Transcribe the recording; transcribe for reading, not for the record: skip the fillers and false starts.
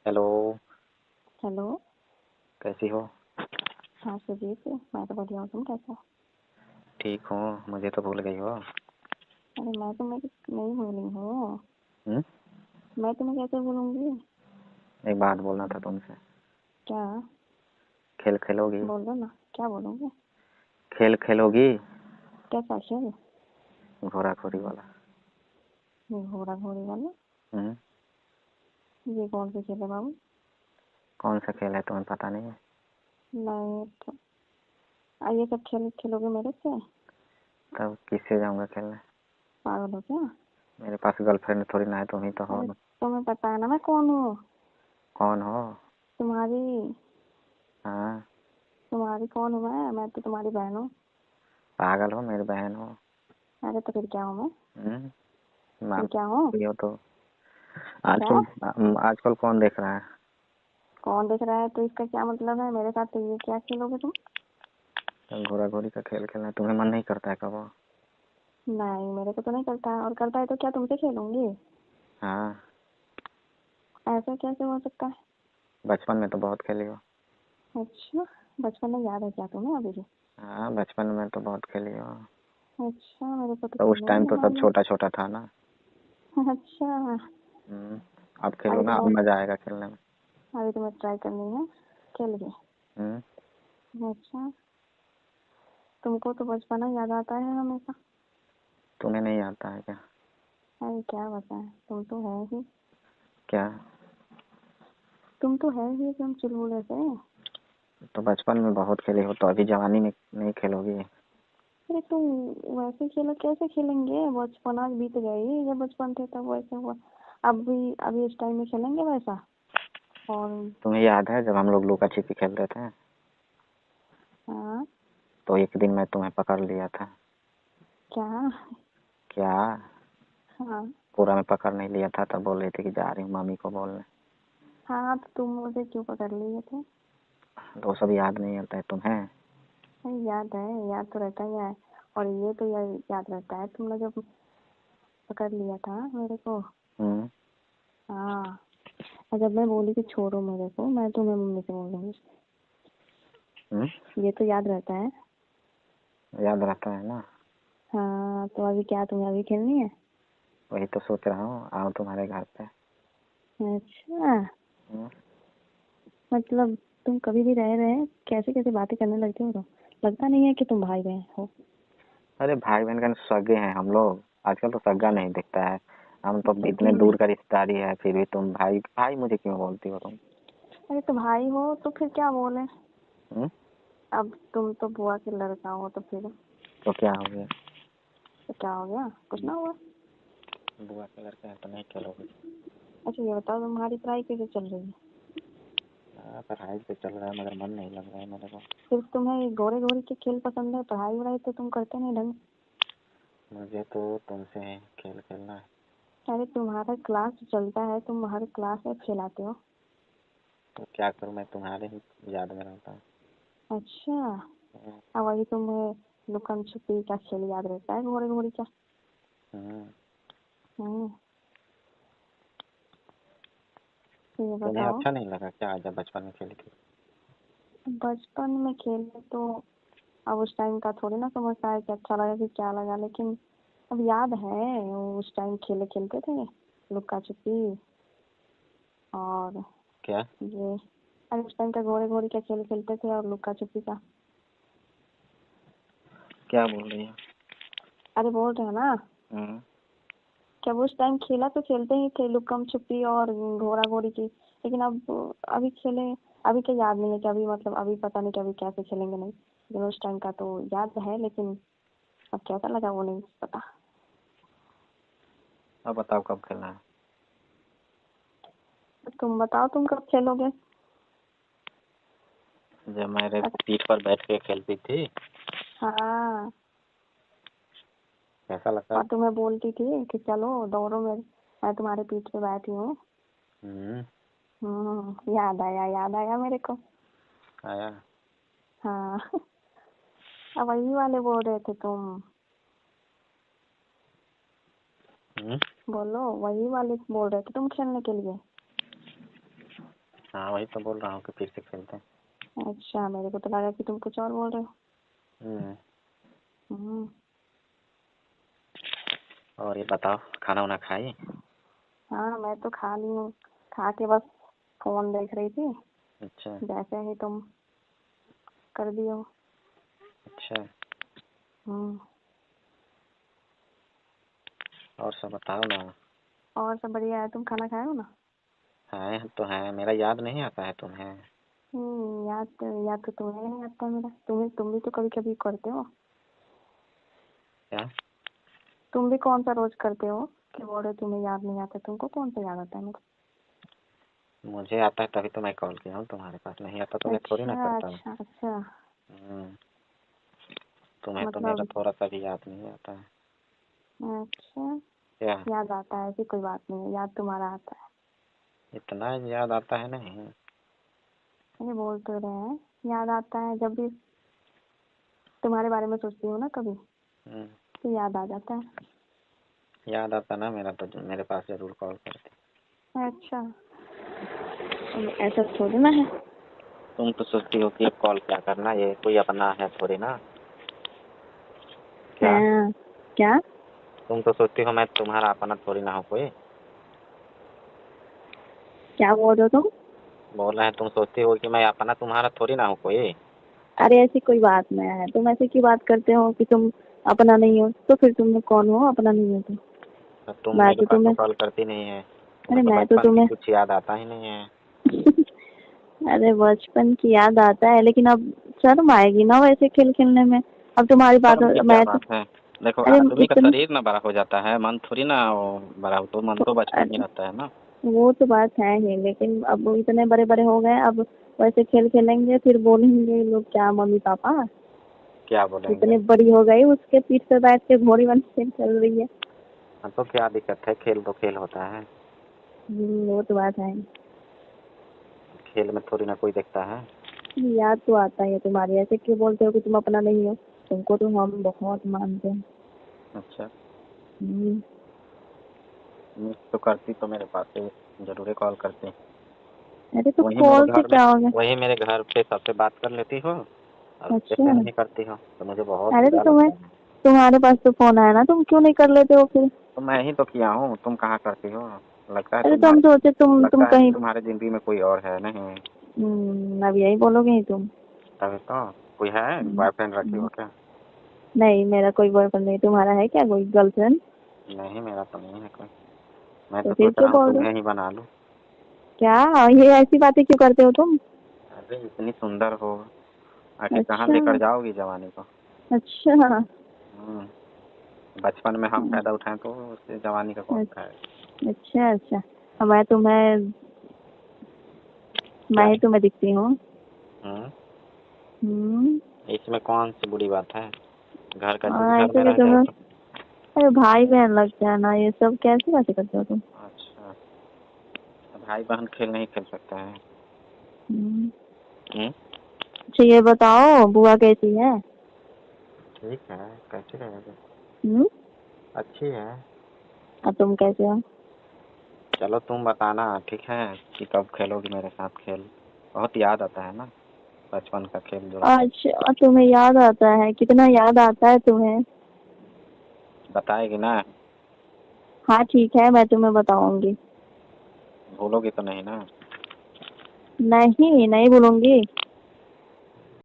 Hello. Hello. कैसी हो? हाँ सुजीत, मैं तो बढ़िया हूँ। तुम कैसे हो? ठीक हूँ। मुझे तो भूल गई हो। अरे मैं तुम्हें नहीं भूली हूँ। हम्म? मैं तुम्हें कैसे भूलूंगी? एक बात बोलना था तुमसे। क्या? खेल खेलोगी? बोलो ना, क्या बोलोगे? खेल खेलोगी? कैसा खेल? घोड़ा खोरी वाला। ये घोड़ा घोड़ी वाला? हम्म? ये कौन सा खेल है बाबू? कौन सा खेल है तुम्हें पता नहीं है? नहीं तो ये सब खेल खेलोगे मेरे से? तब किससे जाऊंगा खेलने? पागल हो क्या? मेरे पास गर्लफ्रेंड थोड़ी ना है, तुम ही तो हो अरे ना। तुम्हें पता है ना मैं कौन हूँ? कौन हो? तुम्हारी हाँ। तुम्हारी कौन हूँ मैं तो तुम्हारी बहन हूँ। पागल हो? मेरी बहन हो। अरे तो फिर क्या हूँ मैं? फिर क्या हूँ? मानती हो तो। क्या? आजकल कौन देख रहा है? कौन देख रहा है तो इसका क्या मतलब है? मेरे साथ तो ये क्या खेलोगे तुम? घोड़ा घोड़ी का खेल खेलना तुम्हें मन नहीं करता है कब? नहीं, मेरे को तो नहीं करता है, और करता है तो क्या तुमसे खेलूंगी? हाँ। ऐसा कैसे हो सकता है? बचपन में तो बहुत खेली हो। अच्छा, बचपन में याद है क्या तुम्हें अभी भी? हाँ, बचपन में तो बहुत खेली हो। अच्छा, मेरे को तो तो उस खेलने टाइम नहीं तो देना सब अभी। छोटा छोटा था ना। अच्छा। अब खेलो अभी ना, अब तुम्हें मजा आएगा खेलने में। अभी तुम्हें ट्राई करनी है खेल के? हम्म? अच्छा, तुमको तो बचपना याद आता है हमेशा। तुम्हें नहीं आता है क्या? अरे क्या बताएं, तुम तो है ही। क्या? तुम तो है ही एकदम चुलबुले से। तो बचपन में बहुत खेली हो तो अभी जवानी में नहीं खेलोगी? अरे तुम वैसे खेलो, कैसे खेलेंगे? बचपन आज बीत गई, जब बचपन थे तब वैसे हुआ। अभी इस टाइम में खेलेंगे वैसा? और तुम्हें याद है जब हम लोग लुका छिपी खेलते थे हाँ। तो एक दिन मैं तुम्हें पकड़ लिया था। क्या? क्या? हाँ। पूरा में पकड़ नहीं लिया था, तब बोल रही थी कि जा रही हूँ मम्मी को बोलने। हाँ तो तुम मुझे क्यों पकड़ लिए थे? तो वो सब याद नहीं आता है तुम्हें? नहीं, याद है, याद तो रहता ही है। और ये तो याद रहता है, तुमने जब पकड़ लिया था मेरे को। हम्म? हाँ। और जब मैं बोली कि छोड़ो मेरे को, मैं तुम्हें मम्मी से बोल रही हम्म? ये तो याद रहता है। याद रहता है ना। हाँ तो अभी क्या तुम्हें अभी खेलनी है? वही तो सोच रहा हूँ आओ तुम्हारे घर पे। अच्छा, हम्म? मतलब तुम कभी भी रह रहे कैसे कैसे बातें करने लगते हो, तो लगता नहीं है कि तुम भाई बहन हो। अरे भाई बहन का सगे हैं हम लोग। आजकल तो सगा नहीं दिखता है। हम तो सगे इतने नहीं? दूर का रिश्तेदारी है, फिर भी तुम भाई भाई मुझे क्यों बोलती हो तुम? अरे तो भाई हो तो फिर क्या बोले? हम्म? अब तुम तो बुआ के लड़का हो तो फिर तो क्या हो गया? तो क्या हो गया? कुछ ना हुआ। बुआ का लड़का है तो नहीं खेलोगे? अच्छा ये बताओ, तुम्हारी पढ़ाई कैसे चल रही है? हाँ, पढ़ाई तो चल रहा है मगर मन नहीं लग रहा है मेरे को। सिर्फ तुम्हें ये घोड़े घोड़ी के खेल पसंद है, पढ़ाई वढ़ाई तो तुम करते नहीं ढंग। मुझे तो तुमसे खेल खेलना है। अरे तुम्हारा क्लास चलता है, तुम हर क्लास में फेल आते हो। तो क्या करूँ, मैं तुम्हारे ही याद में रहता हूँ। अच्छा। हम्म। अब वही तुम्हें लुकन छुपी का खेल याद रहता है, घोड़े घोड़ी का? हम्म। हम्म। तो ये तुम्हें बताओ, अच्छा नहीं लगा क्या जब बचपन में खेली थी? बचपन में खेले तो अब उस टाइम का थोड़ी ना समझता है कि अच्छा लगा कि क्या लगा, लेकिन अब याद है वो उस टाइम खेले खेलते थे लुक्का छुपी। और क्या? ये अरे उस टाइम का घोड़े घोड़ी का खेल खेलते थे और लुक्का छुपी का। क्या बोल रही है? अरे बोल रहे हो ना, हम्म। क्या वो उस टाइम खेला तो खेलते ही थे लुक्कम छुपी और घोड़ा घोड़ी की, लेकिन अब अभी खेले। अभी क्या याद नहीं है कि अभी मतलब अभी पता नहीं कि अभी कैसे खेलेंगे, नहीं, लेकिन उस टाइम का तो याद है, लेकिन अब कैसा लगा वो नहीं पता। अब बताओ कब खेलना है? तुम बताओ तुम कब खेलोगे? जब मेरे पीठ पर बैठ के खेलती थी हाँ। कैसा लगता और था? तुम्हें बोलती थी कि चलो दौड़ो, मैं तुम्हारे पीठ पे बैठी हूँ। हम्म। याद आया मेरे को। आया। हाँ। अब वही वाले बोल रहे थे तुम। हम्म? बोलो, वही वाले बोल रहे थे तुम खेलने के लिए। हाँ वही तो बोल रहा हूँ कि फिर से खेलते हैं। अच्छा, मेरे को तो लगा कि तुम कुछ और बोल रहे हो। हम्म। हम्म। और ये बताओ, खाना वाना खाई? हाँ, मैं तो खा ली हूँ। खा के बस फोन देख रही थी, अच्छा। जैसे ही तुम कर दिए हो। अच्छा। हम्म। और सब बताओ ना। और सब बढ़िया है। तुम खाना खाए हो ना? है तो है, मेरा याद नहीं आता है तुम्हें? याद तो तुम्हें नहीं आता मेरा। तुम भी तो कभी कभी करते हो। क्या? तुम भी कौन सा रोज करते हो कि बोल रहे तुम्हें याद नहीं आता। तुमको कौन सा याद आता है मेरे मुझे आता है तभी तो मैं कॉल किया हूँ, तुम्हारे पास नहीं आता तो को? मैं थोड़ी ना अच्छा करता हूँ। अच्छा अच्छा। हम्म, तुम्हें तो मेरा मतलब थोड़ा सा भी याद नहीं आता है। अच्छा, क्या? याद आता है, ऐसी कोई बात नहीं है, याद तुम्हारा आता है। इतना याद आता है नहीं? अरे बोल तो रहे हैं, याद आता है। जब भी तुम्हारे बारे में सोचती हूँ ना कभी, हम्म, तो याद आ जाता है। याद आता ना मेरा तो मेरे पास जरूर कॉल करती। अच्छा, ऐसा थोड़ी ना है। तुम तो सोचती हो कि अब कॉल क्या करना, ये कोई अपना है थोड़ी ना। क्या? हाँ, क्या तुम तो सोचती हो मैं तुम्हारा अपना थोड़ी ना हो कोई। क्या बोल रहे हो तुम? बोल रहे हैं तुम सोचती हो कि मैं अपना तुम्हारा थोड़ी ना हो कोई। अरे ऐसी कोई बात नहीं है। तुम ऐसे की बात करते हो कि तुम अपना नहीं हो, तो फिर तुम कौन हो अपना नहीं हो तो? तो तुम मैं मेरे तो पास तो तुम्हें कॉल करती नहीं है, अरे तुम्हें तो मैं तो बचपन की तुम्हें कुछ याद आता ही नहीं है। अरे बचपन की याद आता है, लेकिन अब शर्म आएगी ना वैसे खेल खेलने में। अब तुम्हारी बात, शर्म की क्या मैं तो बात है? देखो अरे आदमी का इतने शरीर ना बड़ा हो जाता है, मन थोड़ी ना वो बड़ा हो, तो मन तो बचपन ही अरे रहता है ना। वो तो बात है ही, लेकिन अब वो इतने बड़े बड़े हो गए, अब वैसे खेल खेलेंगे फिर बोलेंगे ये लोग क्या मम्मी पापा क्या बोलेंगे? इतनी बड़ी हो गई, उसके पीठ पे बैठ के घोड़ी बन के चल रही है। हाँ तो क्या दिक्कत है, खेल तो खेल होता है। वो तो बात है। खेल में थोड़ी ना कोई देखता है। याद तो आता है तुम्हारी। ऐसे क्यों बोलते हो कि तुम अपना नहीं हो? तुमको तो हम बहुत मानते हैं। अच्छा। हम्म। मिस तो करती तो मेरे पास से जरूर कॉल करती। अरे तो वही मेरे कॉल से घर में, क्या हो गया? वही मेरे घर पे सबसे बात कर लेती हो और मुझसे अच्छा, से नहीं करती हो, तो मुझे बहुत अरे तो बुरा लगता है। तुम्हारे पास तो फोन है ना, तुम क्यों नहीं कर लेते हो फिर? तो मैं ही तो किया हूँ, तुम कहाँ करती हो? लगता है अरे तो हम तुम्हारे, सोचे तुम लगता है कि कहीं। तुम्हारे जिंदगी में कोई और है नहीं। अब यही बोलोगे ही तुम? तभी तो। कोई है हम्म, बॉयफ्रेंड रखी हो हम्म। क्या? नहीं, मेरा कोई बॉयफ्रेंड नहीं। तुम्हारा है क्या कोई गर्लफ्रेंड? नहीं मेरा तो नहीं है कोई। मैं तो तो फिर सोच क्यों रहा हूँ बोल रहे हो? तुम्हें ही बना लूँ। क्या ये ऐसी बातें क्यों करते हो तुम? अरे इतनी सुंदर हो, आखिर कहाँ अच्छा लेकर जाओगी जवानी को? अच्छा हम्म, बचपन में हम फायदा उठाएं तो उससे जवानी का कौन उठाएगा? अच्छा अच्छा। अब मैं क्या? ही तुम्हें दिखती हूँ। हम्म, हम्म। इसमें कौन सी बुरी बात है? घर का चीज हाँ, घर में इसीलिए रह जाए तुम्हें। तो। अरे भाई बहन लग जाना, ये सब कैसी बातें करते हो तुम? अच्छा, भाई बहन खेल नहीं खेल सकते हैं? हम्म। हम्म, अच्छा ये बताओ, बुआ कैसी है? ठीक है, कैसी रहेगी? हम्म। अच्छी है। और तुम कैसे हो? चलो तुम बताना ठीक है कि कब खेलोगी मेरे साथ खेल। बहुत याद आता है ना बचपन का खेल जो। अच्छा, तुम्हें याद आता है? कितना याद आता है तुम्हें? बताएगी ना? हाँ ठीक है, मैं तुम्हें बताऊंगी। भूलोगी तो नहीं ना? नहीं, नहीं भूलूंगी।